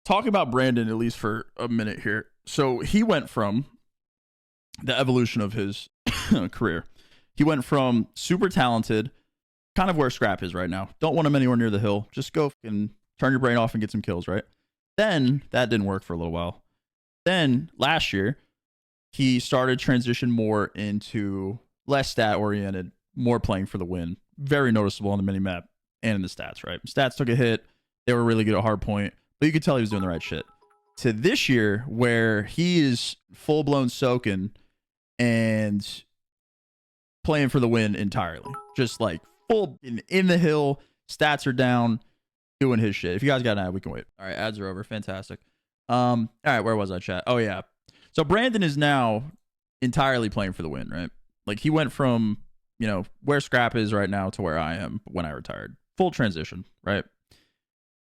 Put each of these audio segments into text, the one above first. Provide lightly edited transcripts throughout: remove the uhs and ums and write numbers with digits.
talk about Brandon at least for a minute here. So he went from the evolution of his career. He went from super talented, kind of where Scrap is right now. Don't want him anywhere near the hill. Just go and turn your brain off and get some kills, right? Then that didn't work for a little while. Then last year, he started transition more into less stat oriented, more playing for the win. Very noticeable on the mini map and in the stats, right? Stats took a hit. They were really good at hardpoint, but you could tell he was doing the right shit. To this year, where he is full blown soaking and playing for the win entirely, just like full in the hill. Stats are down, doing his shit. If you guys got an ad, we can wait. All right, ads are over. Fantastic. All right, where was I, chat? Oh yeah. So Brandon is now entirely playing for the win, right? Like he went from, where Scrap is right now to where I am when I retired. Full transition, right?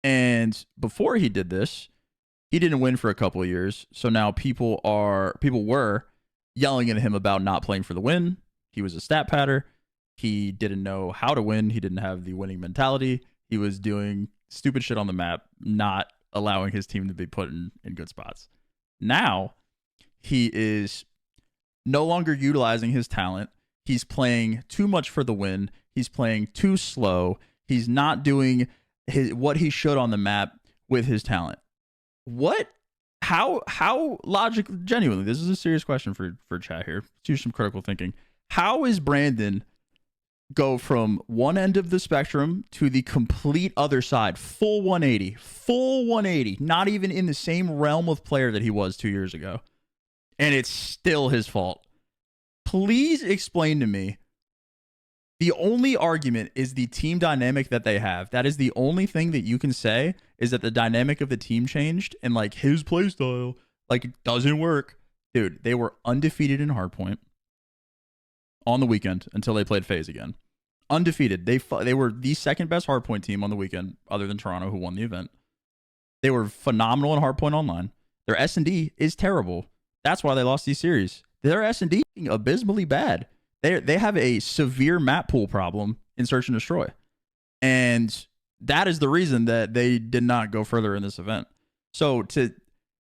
And before he did this, he didn't win for a couple of years. So now people were yelling at him about not playing for the win. He was a stat patter. He didn't know how to win. He didn't have the winning mentality. He was doing stupid shit on the map, not allowing his team to be put in good spots. Now, he is no longer utilizing his talent. He's playing too much for the win. He's playing too slow. He's not doing what he should on the map with his talent. What? How logical? Genuinely, this is a serious question for chat here. Let's use some critical thinking. How is Brandon go from one end of the spectrum to the complete other side, full 180, not even in the same realm of player that he was 2 years ago, and it's still his fault? Please explain to me. The only argument is the team dynamic that they have. That is the only thing that you can say, is that the dynamic of the team changed and like his play style doesn't work. Dude, they were undefeated in hardpoint on the weekend until they played FaZe again. Undefeated. They were the second best hardpoint team on the weekend, other than Toronto, who won the event. They were phenomenal in hardpoint online. Their S&D is terrible. That's why they lost these series. Their S&D is abysmally bad. They have a severe map pool problem in Search and Destroy. And that is the reason that they did not go further in this event. So to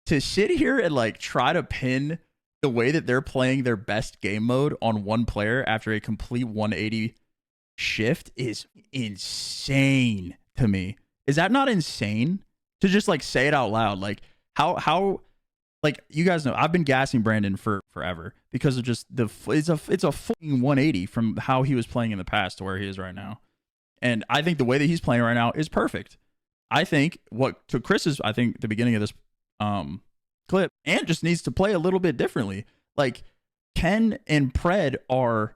sit here and try to pin the way that they're playing their best game mode on one player after a complete 180 shift is insane to me. Is that not insane to just say it out loud? How you guys know, I've been gassing Brandon for forever because of just it's a fucking 180 from how he was playing in the past to where he is right now. And I think the way that he's playing right now is perfect. I think to Chris's, the beginning of this clip, Ant just needs to play a little bit differently. Ken and Pred are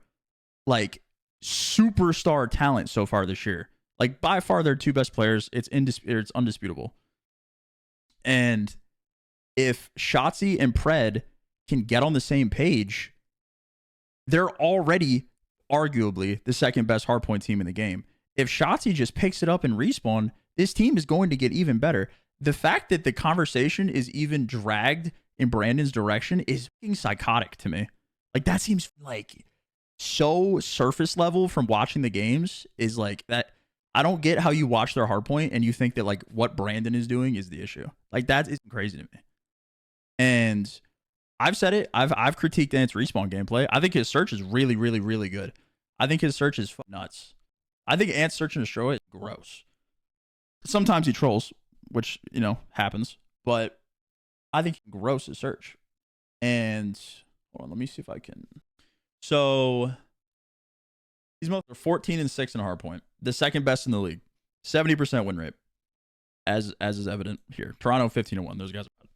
superstar talent so far this year. By far their two best players. It's undisputable. And if Shotzi and Pred can get on the same page, they're already arguably the second best hardpoint team in the game. If Shotzi just picks it up and respawn, this team is going to get even better. The fact that the conversation is even dragged in Brandon's direction is fucking psychotic to me. That seems so surface level from watching the games. Is that I don't get how you watch their hardpoint and you think that what Brandon is doing is the issue. That is crazy to me. And I've said it. I've critiqued Ant's respawn gameplay. I think his search is really, really, really good. I think his search is nuts. I think Ant's search and destroy is gross. Sometimes he trolls, which happens, but I think gross his search. And hold on, let me see if I can. So he's 14 and 6 in hardpoint, the second best in the league, 70% win rate, as is evident here. Toronto 15 and 1. Those guys are bad.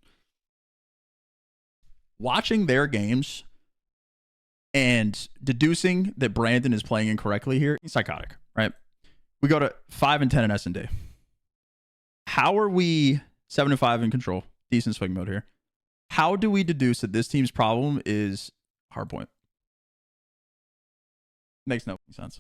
Watching their games and deducing that Brandon is playing incorrectly here, he's psychotic, right? We go to 5 and 10 in S&D. How are we 7 and 5 in control? Decent swing mode here. How do we deduce that this team's problem is hardpoint? Makes no sense.